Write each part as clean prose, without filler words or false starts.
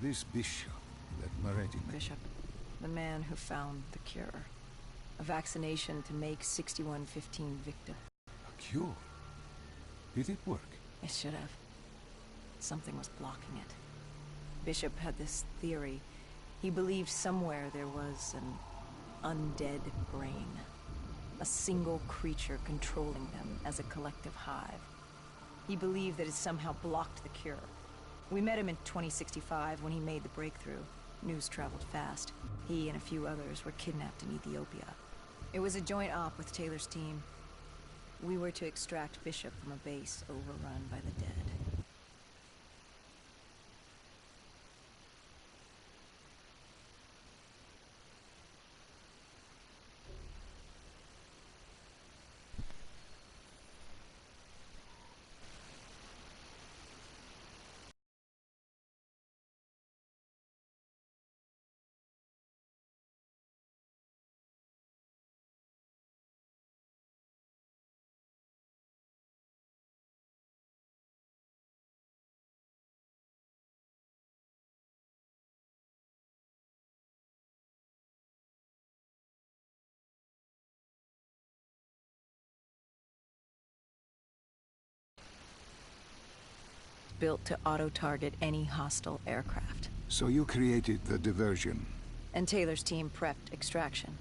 This bishop that Moretti... Bishop, the man who found the cure. A vaccination to make 6115 victim. A cure? Did it work? It should have. Something was blocking it. Bishop had this theory. He believed somewhere there was an undead brain. A single creature controlling them as a collective hive. He believed that it somehow blocked the cure. We met him in 2065 when he made the breakthrough. News traveled fast. He and a few others were kidnapped in Ethiopia. It was a joint op with Taylor's team. We were to extract Bishop from a base overrun by the dead. Built to auto-target any hostile aircraft. So you created the diversion. And Taylor's team prepped extraction.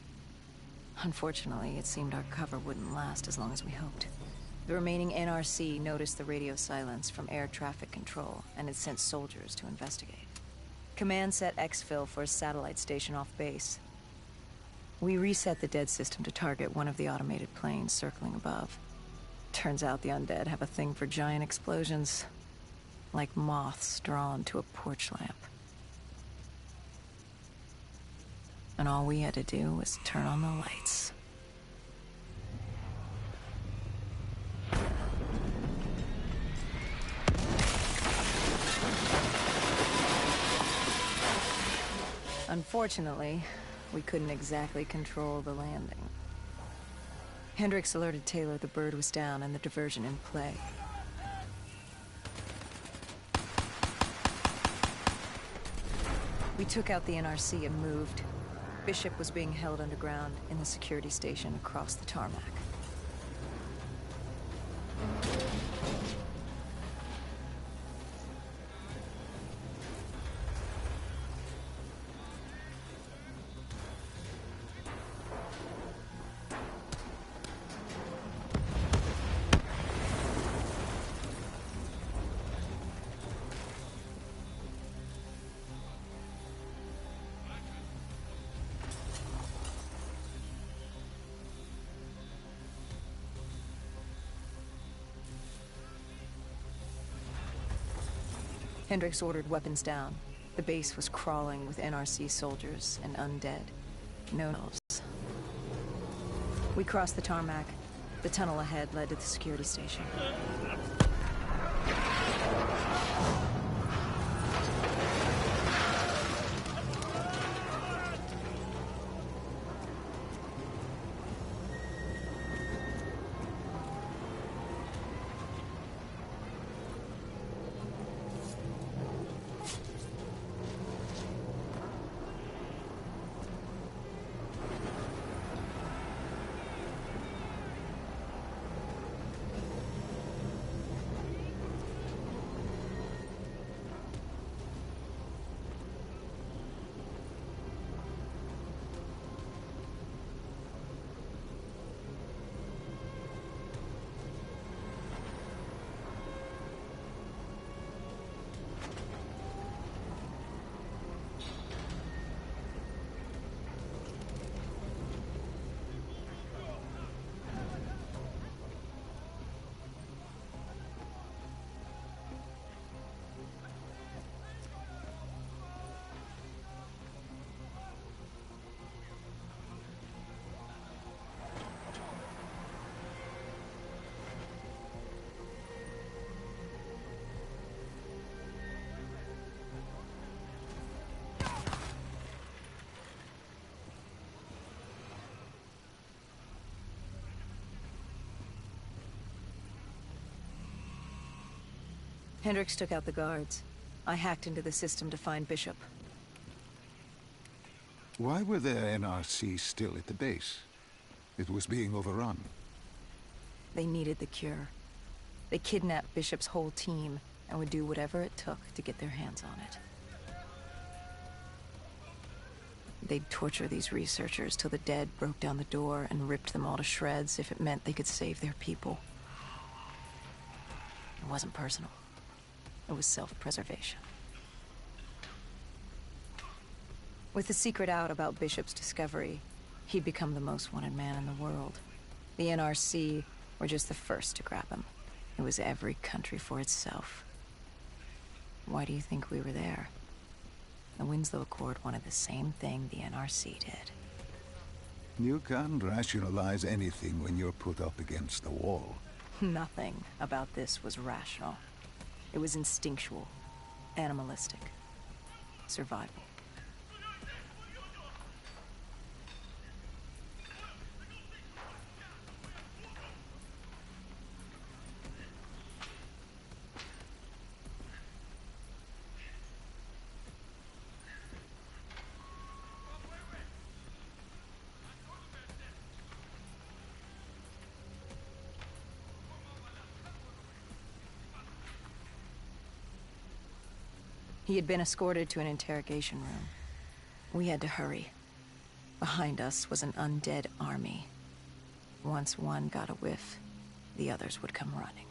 Unfortunately, it seemed our cover wouldn't last as long as we hoped. The remaining NRC noticed the radio silence from air traffic control, and it sent soldiers to investigate. Command set exfil for a satellite station off base. We reset the dead system to target one of the automated planes circling above. Turns out the undead have a thing for giant explosions. Like moths drawn to a porch lamp. And all we had to do was turn on the lights. Unfortunately, we couldn't exactly control the landing. Hendricks alerted Taylor the bird was down and the diversion in play. We took out the NRC and moved. Bishop was being held underground in the security station across the tarmac. Hendricks ordered weapons down. The base was crawling with NRC soldiers and undead. No elves. We crossed the tarmac. The tunnel ahead led to the security station. Hendricks took out the guards. I hacked into the system to find Bishop. Why were their NRC still at the base? It was being overrun. They needed the cure. They kidnapped Bishop's whole team and would do whatever it took to get their hands on it. They'd torture these researchers till the dead broke down the door and ripped them all to shreds if it meant they could save their people. It wasn't personal. It was self-preservation. With the secret out about Bishop's discovery, he'd become the most wanted man in the world. The NRC were just the first to grab him. It was every country for itself. Why do you think we were there? The Winslow Accord wanted the same thing the NRC did. You can't rationalize anything when you're put up against the wall. Nothing about this was rational. It was instinctual, animalistic, survival. He had been escorted to an interrogation room. We had to hurry. Behind us was an undead army. Once one got a whiff, the others would come running.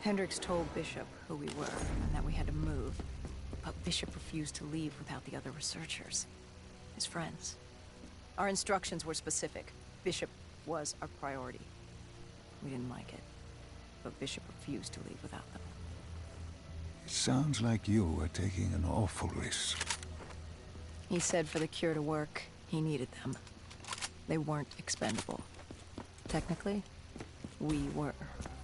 Hendricks told Bishop who we were and that we had to move, but Bishop refused to leave without the other researchers, his friends. Our instructions were specific. Bishop was our priority. We didn't like it, but Bishop refused to leave without them. It sounds like you were taking an awful risk. He said for the cure to work, he needed them. They weren't expendable. Technically, we were.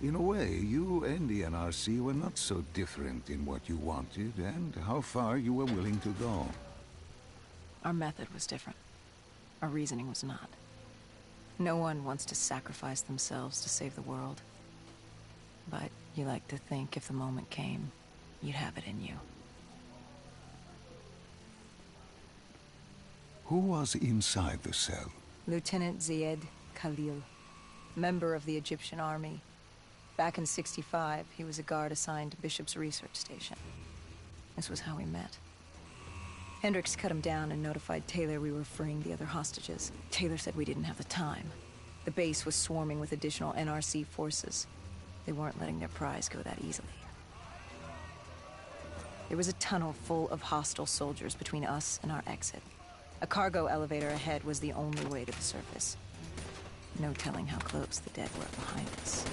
In a way, you and the NRC were not so different in what you wanted and how far you were willing to go. Our method was different. Our reasoning was not. No one wants to sacrifice themselves to save the world. But you like to think if the moment came, you'd have it in you. Who was inside the cell? Lieutenant Ziyed Khalil, member of the Egyptian army. Back in '65, he was a guard assigned to Bishop's research station. This was how we met. Hendricks cut him down and notified Taylor we were freeing the other hostages. Taylor said we didn't have the time. The base was swarming with additional NRC forces. They weren't letting their prize go that easily. There was a tunnel full of hostile soldiers between us and our exit. A cargo elevator ahead was the only way to the surface. No telling how close the dead were behind us.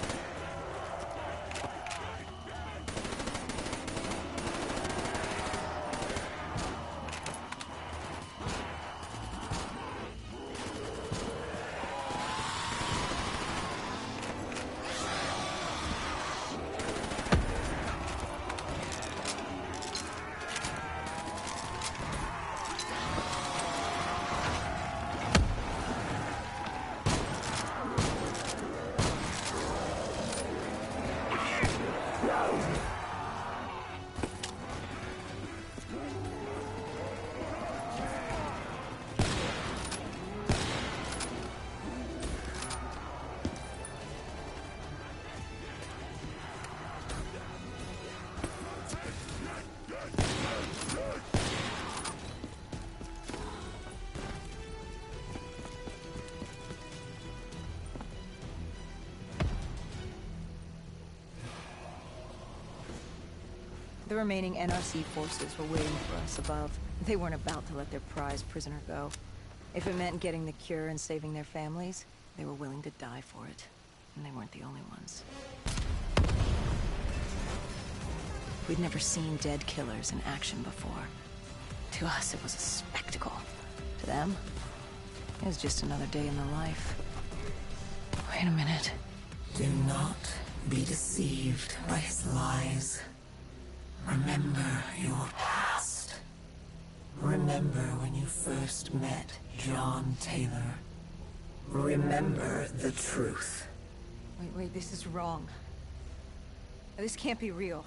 The remaining NRC forces were waiting for us above. They weren't about to let their prize prisoner go. If it meant getting the cure and saving their families, they were willing to die for it. And they weren't the only ones. We'd never seen dead killers in action before. To us, it was a spectacle. To them, it was just another day in the life. Wait a minute. Do not be deceived by his lies. Remember your past. Remember when you first met John Taylor. Remember the truth. Wait, this is wrong. This can't be real.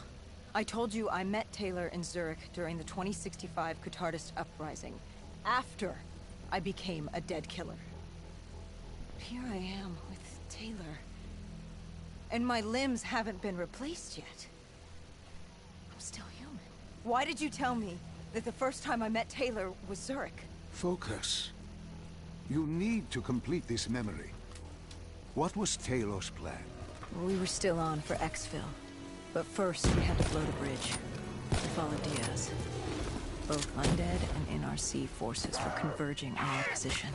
I told you I met Taylor in Zurich during the 2065 Cotardist Uprising, after I became a dead killer. But here I am with Taylor, and my limbs haven't been replaced yet. I'm still human. Why did you tell me that the first time I met Taylor was Zurich? Focus. You need to complete this memory. What was Taylor's plan? We were still on for Exfil. But first, we had to blow the bridge. To follow Diaz. Both undead and NRC forces were converging on our position.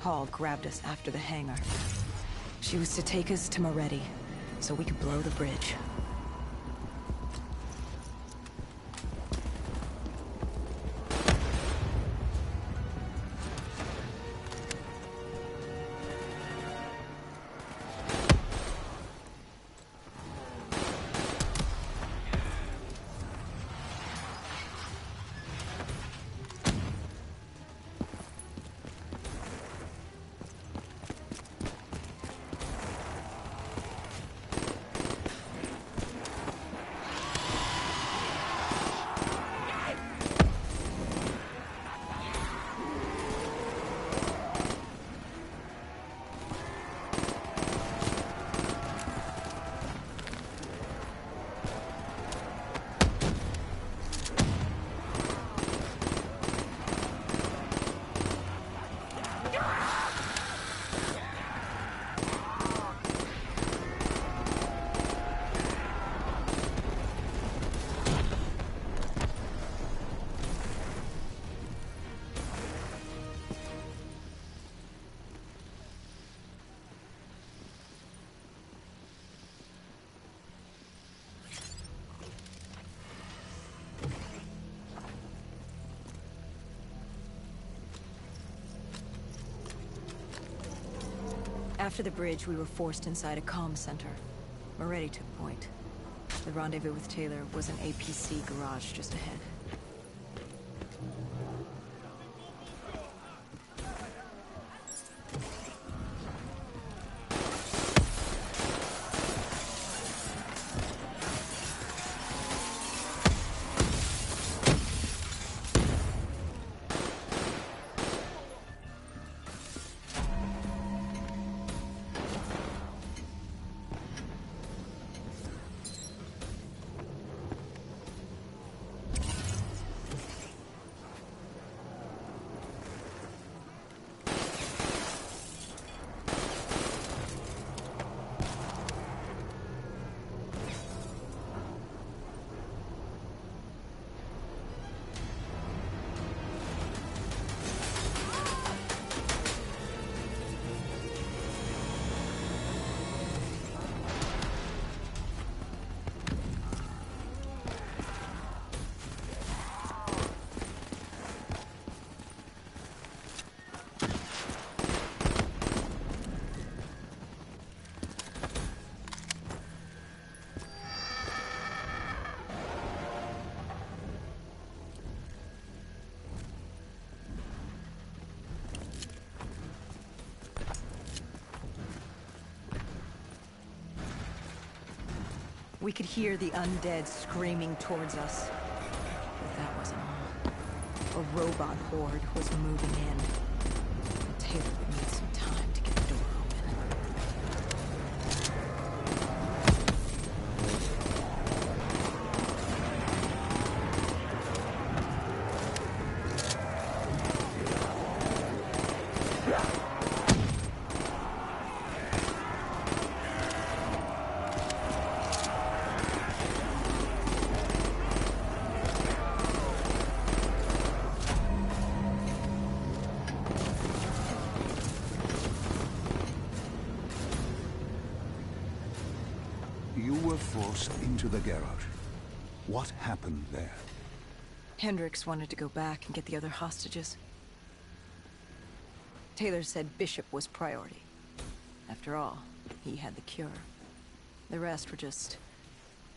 Paul grabbed us after the hangar. She was to take us to Moretti, so we could blow the bridge. After the bridge, we were forced inside a comm center. Moretti took point. The rendezvous with Taylor was an APC garage just ahead. We could hear the undead screaming towards us. But that wasn't all. A robot horde was moving in. Taylor would need some time to get the door open. You were forced into the garage. What happened there? Hendricks wanted to go back and get the other hostages. Taylor said Bishop was priority. After all, he had the cure. The rest were just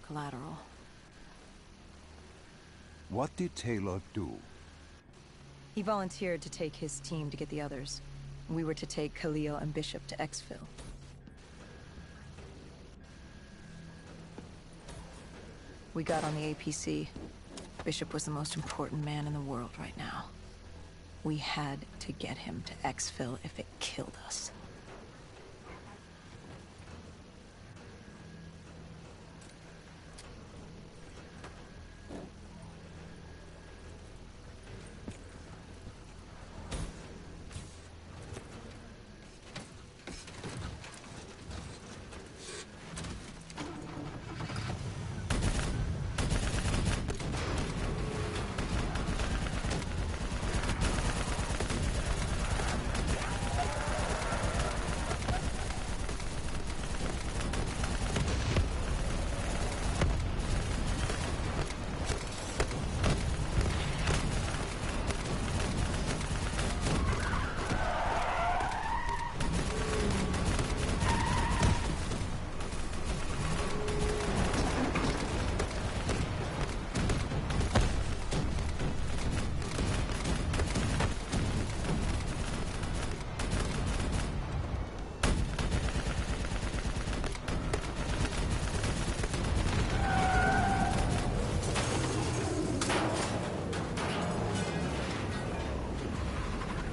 collateral. What did Taylor do? He volunteered to take his team to get the others. We were to take Khalil and Bishop to Exfil. We got on the APC. Bishop was the most important man in the world right now. We had to get him to Exfil if it killed us.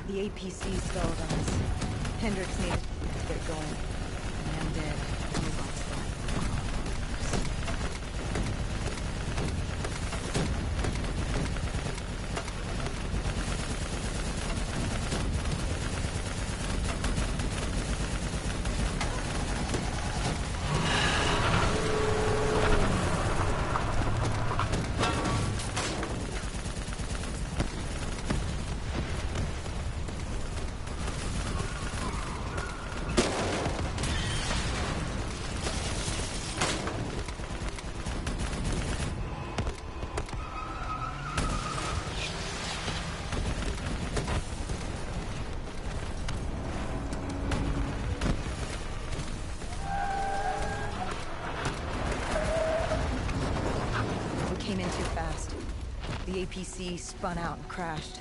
The APC stalled on us. Hendricks needed to get going. And I'm dead. Robots left. The APC spun out and crashed.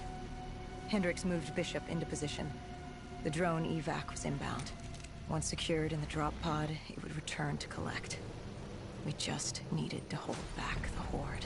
Hendricks moved Bishop into position. The drone evac was inbound. Once secured in the drop pod, it would return to collect. We just needed to hold back the horde.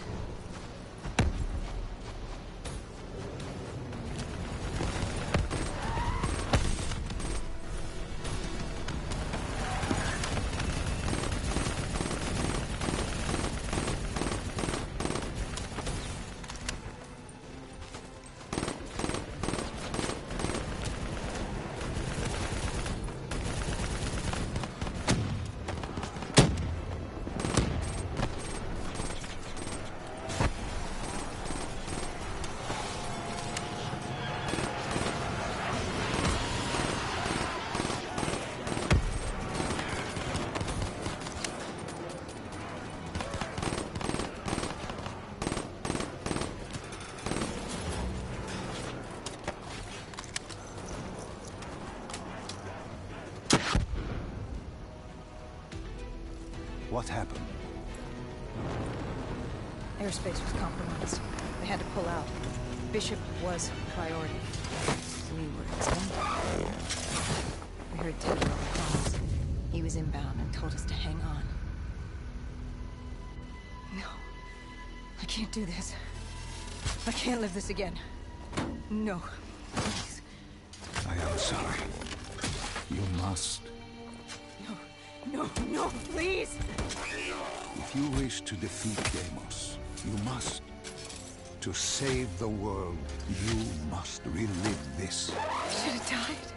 What happened? Airspace was compromised. They had to pull out. Bishop was priority. We were extended. We heard Taylor on the comms. He was inbound and told us to hang on. can't do this. I can't live this again. No. Please. I am sorry. You must. No, please! If you wish to defeat Deimos, you must. To save the world, you must relive this. I should have died.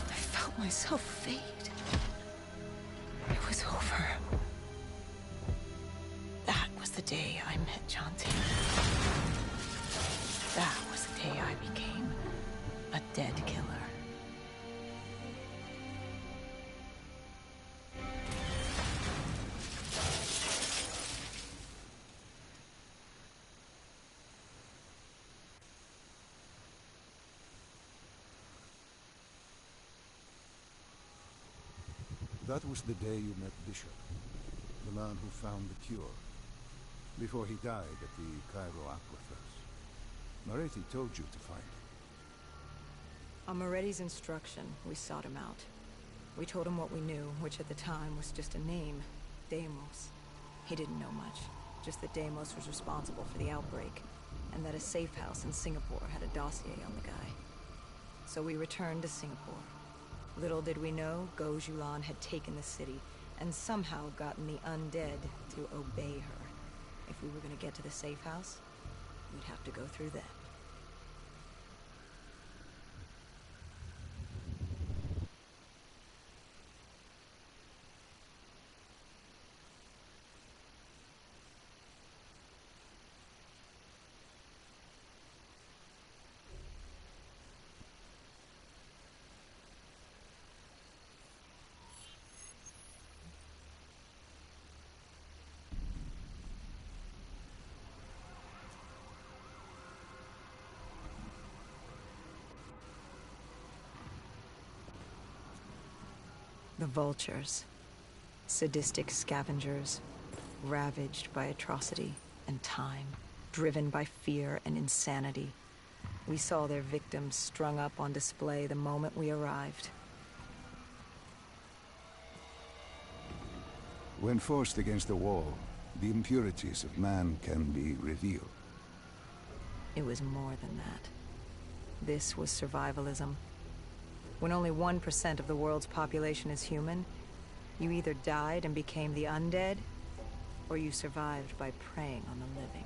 I felt myself fade. It was over. That was the day I met Champaign. That was the day I became a dead killer. That was the day you met Bishop, the man who found the cure, before he died at the Cairo aquifers. Moretti told you to find him. On Moretti's instruction, we sought him out. We told him what we knew, which at the time was just a name, Deimos. He didn't know much, just that Deimos was responsible for the outbreak, and that a safe house in Singapore had a dossier on the guy. So we returned to Singapore. Little did we know, Gojulan had taken the city, and somehow gotten the undead to obey her. If we were going to get to the safe house, we'd have to go through them. The vultures. Sadistic scavengers, ravaged by atrocity and time, driven by fear and insanity. We saw their victims strung up on display the moment we arrived. When forced against the wall, the impurities of man can be revealed. It was more than that. This was survivalism. When only 1% of the world's population is human, you either died and became the undead, or you survived by preying on the living.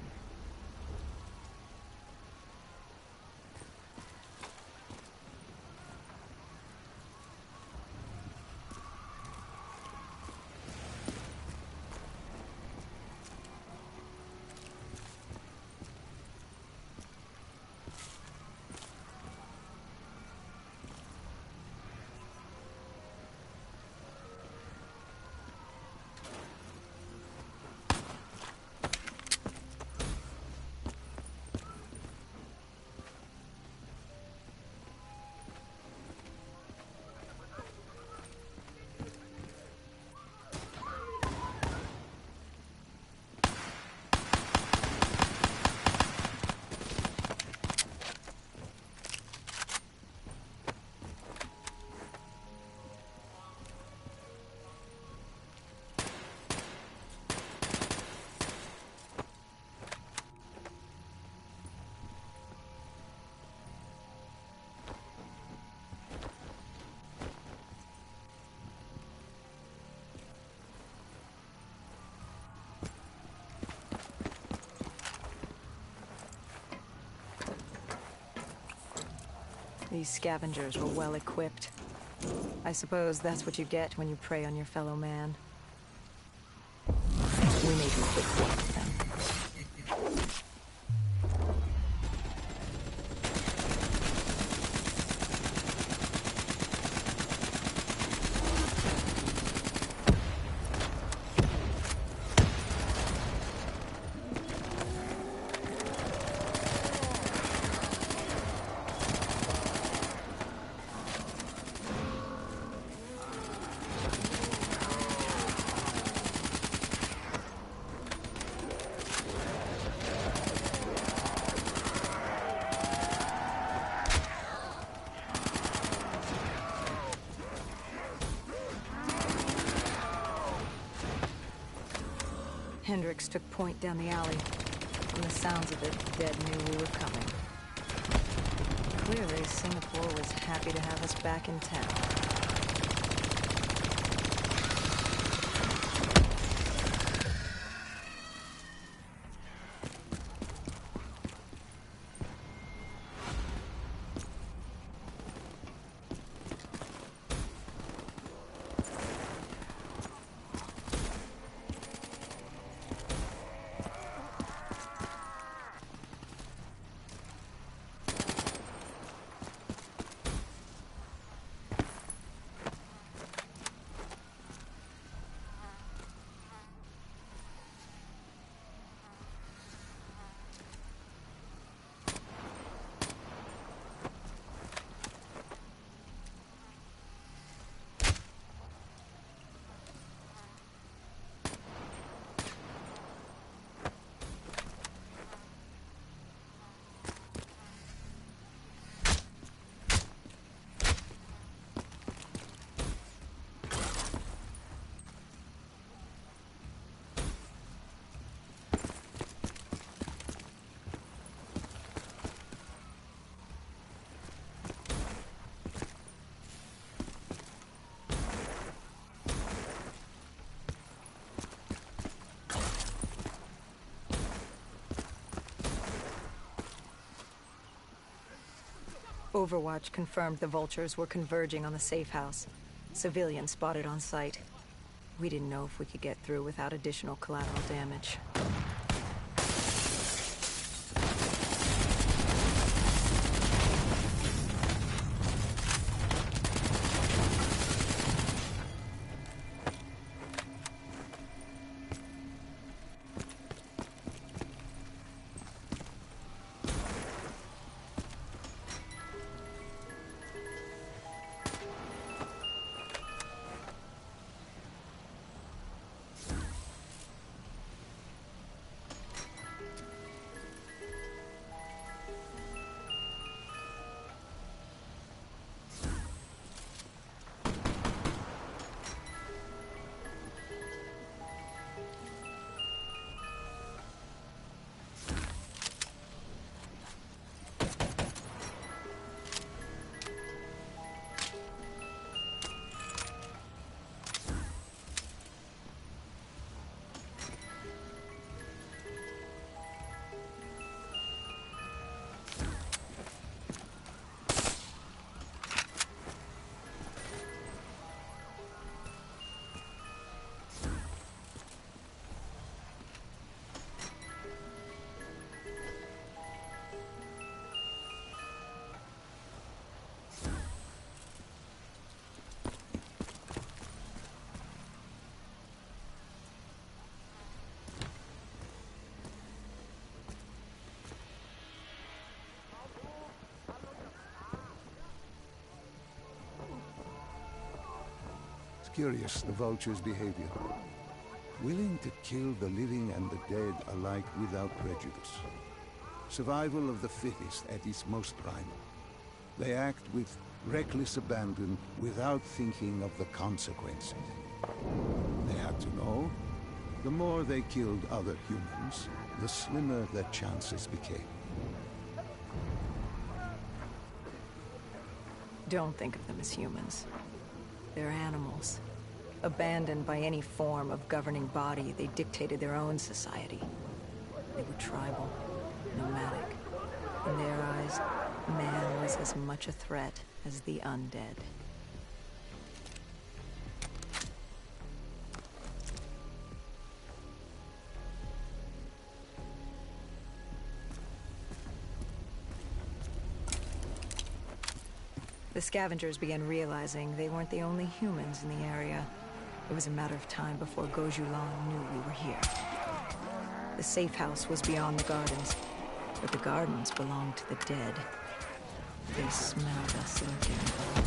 These scavengers were well equipped. I suppose that's what you get when you prey on your fellow man. We made quick work of them. Hendricks took point down the alley. From the sounds of it, Dead knew we were coming. Clearly, Singapore was happy to have us back in town. Overwatch confirmed the vultures were converging on the safe house. Civilians spotted on site. We didn't know if we could get through without additional collateral damage. Curious, the vulture's behavior. Willing to kill the living and the dead alike without prejudice. Survival of the fittest at its most primal. They act with reckless abandon without thinking of the consequences. They had to know, the more they killed other humans, the slimmer their chances became. Don't think of them as humans. They're animals. Abandoned by any form of governing body, they dictated their own society. They were tribal, nomadic. In their eyes, man was as much a threat as the undead. The scavengers began realizing they weren't the only humans in the area. It was a matter of time before Gojulan knew we were here. The safe house was beyond the gardens, but the gardens belonged to the dead. They smelled us lurking.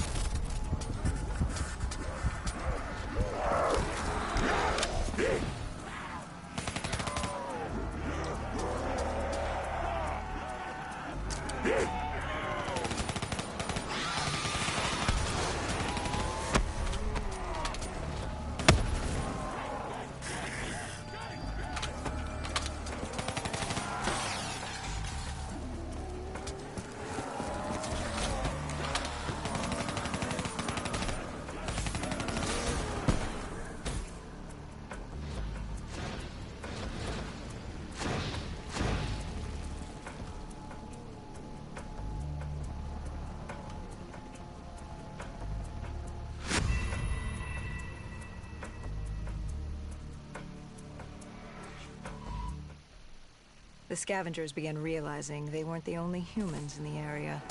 The scavengers began realizing they weren't the only humans in the area.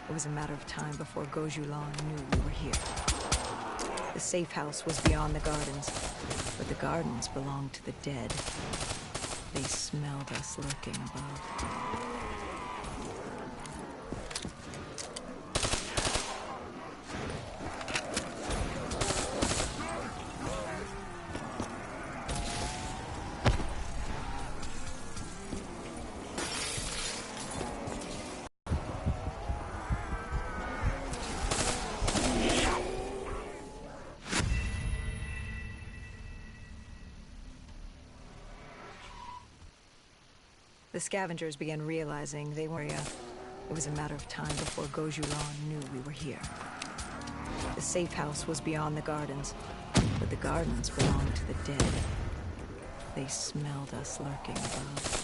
It was a matter of time before Gojulan knew we were here. The safe house was beyond the gardens, but the gardens belonged to the dead. They smelled us lurking above. The scavengers began realizing they were... It was a matter of time before Gojulan knew we were here. The safe house was beyond the gardens, but the gardens belonged to the dead. They smelled us lurking above.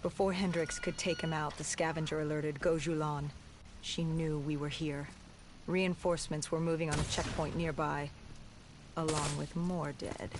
Before Hendrix could take him out, the scavenger alerted Gojulan. She knew we were here. Reinforcements were moving on a checkpoint nearby, along with more dead.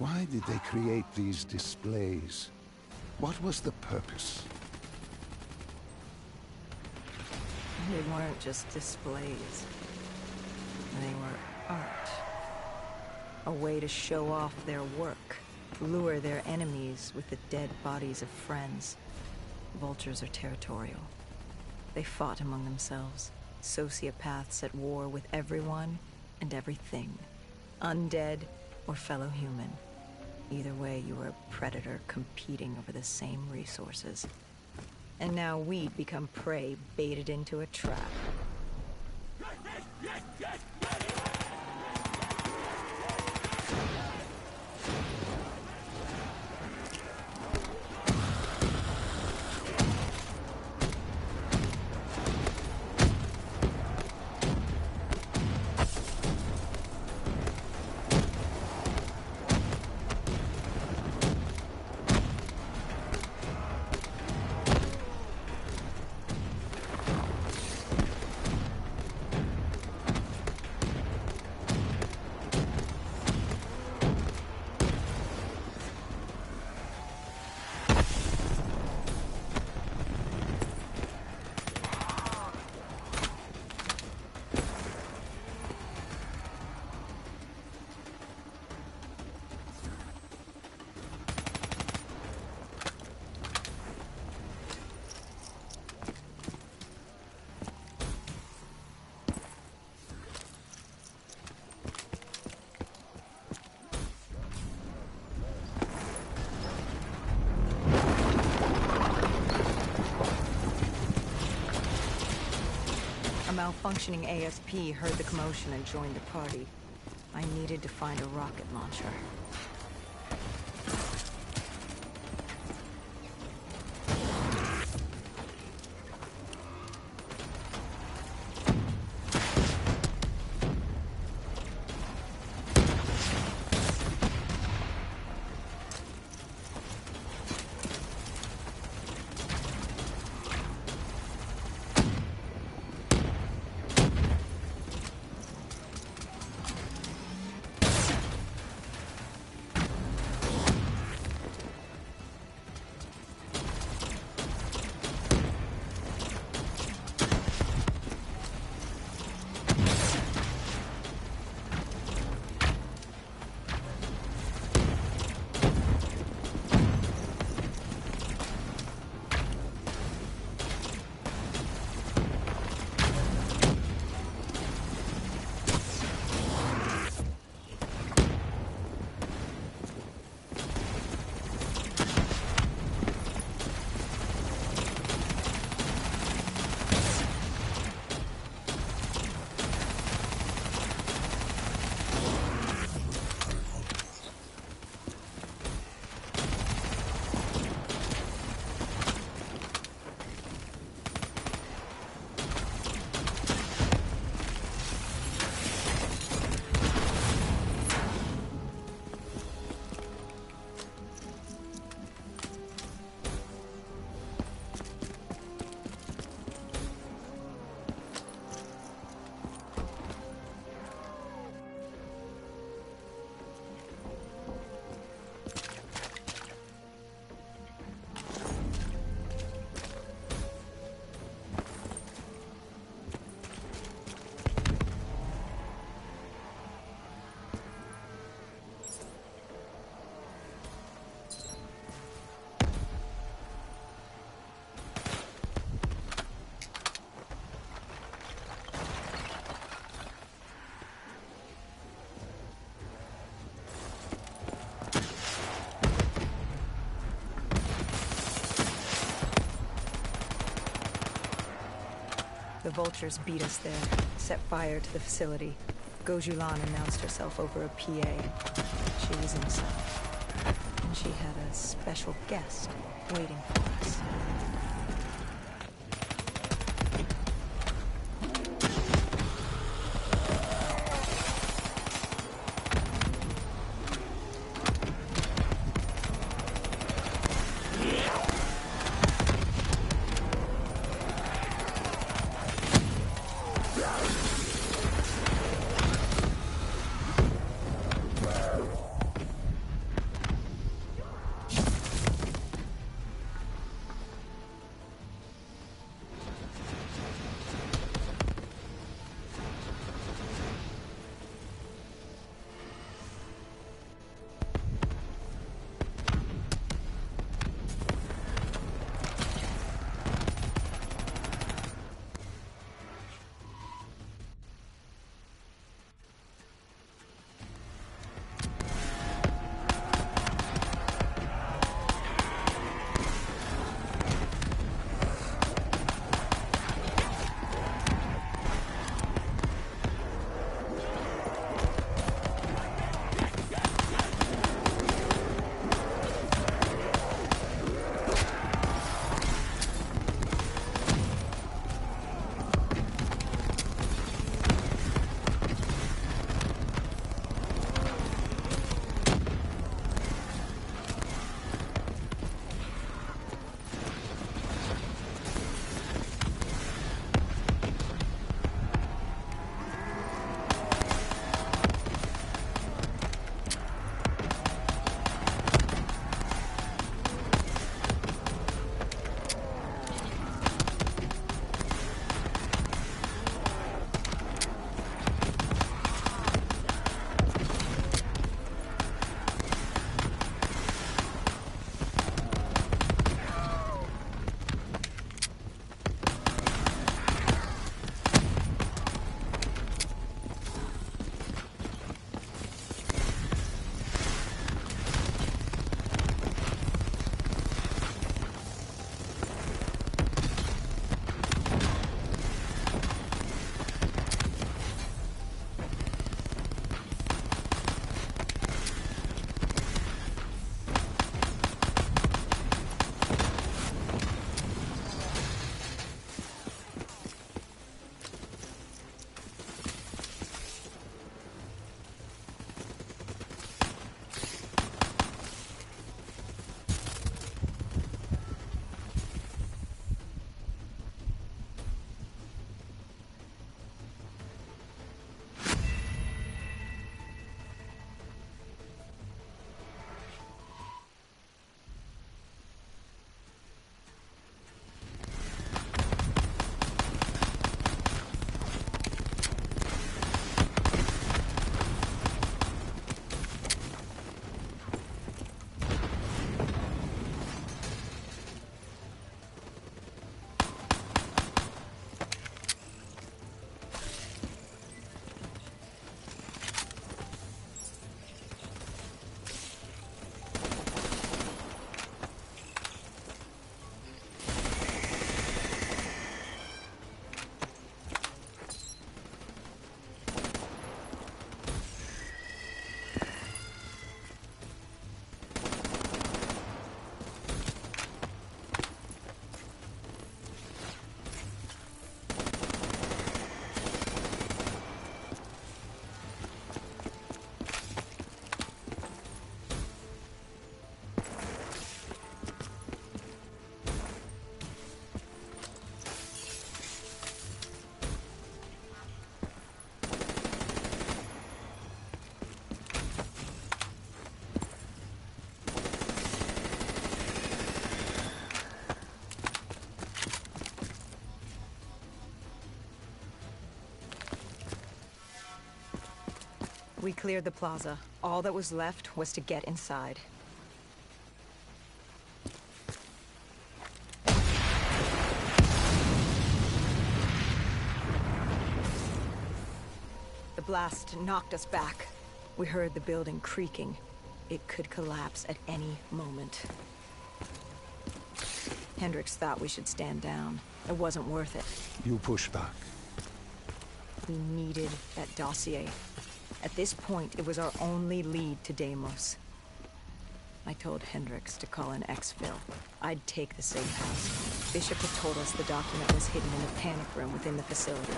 Why did they create these displays? What was the purpose? They weren't just displays. They were art. A way to show off their work, lure their enemies with the dead bodies of friends. Vultures are territorial. They fought among themselves, sociopaths at war with everyone and everything. Undead or fellow human. Either way, you were a predator competing over the same resources. And now we'd become prey baited into a trap. A malfunctioning ASP heard the commotion and joined the party. I needed to find a rocket launcher. The vultures beat us there, set fire to the facility. Gojulan announced herself over a PA. She was inside, and she had a special guest waiting for us. We cleared the plaza. All that was left was to get inside. The blast knocked us back. We heard the building creaking. It could collapse at any moment. Hendricks thought we should stand down. It wasn't worth it. You push back. We needed that dossier. At this point, it was our only lead to Deimos. I told Hendricks to call an exfil. I'd take the safe house. Bishop had told us the document was hidden in a panic room within the facility.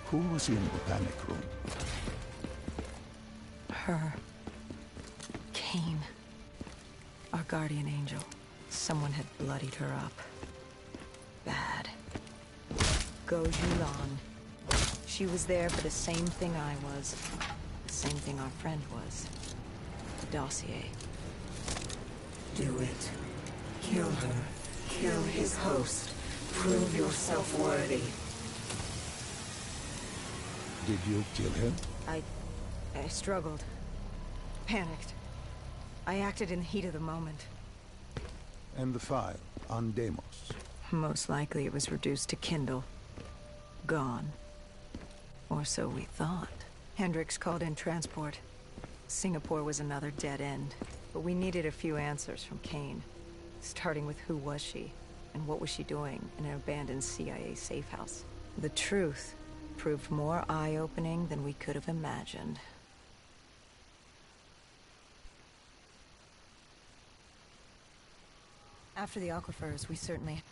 Who was in the panic room? Her. Kane. Our guardian angel. Someone had bloodied her up. Bad. Go Yulan. She was there for the same thing I was. The same thing our friend was. The dossier. Do it. Kill her. Kill his host. Prove yourself worthy. Did you kill him? I struggled. Panicked. I acted in the heat of the moment. And the file on Deimos? Most likely it was reduced to Kindle. Gone. Or so we thought. Hendricks called in transport. Singapore was another dead end. But we needed a few answers from Kane. Starting with who was she? And what was she doing in an abandoned CIA safe house? The truth proved more eye-opening than we could have imagined. After the aquifers, we certainly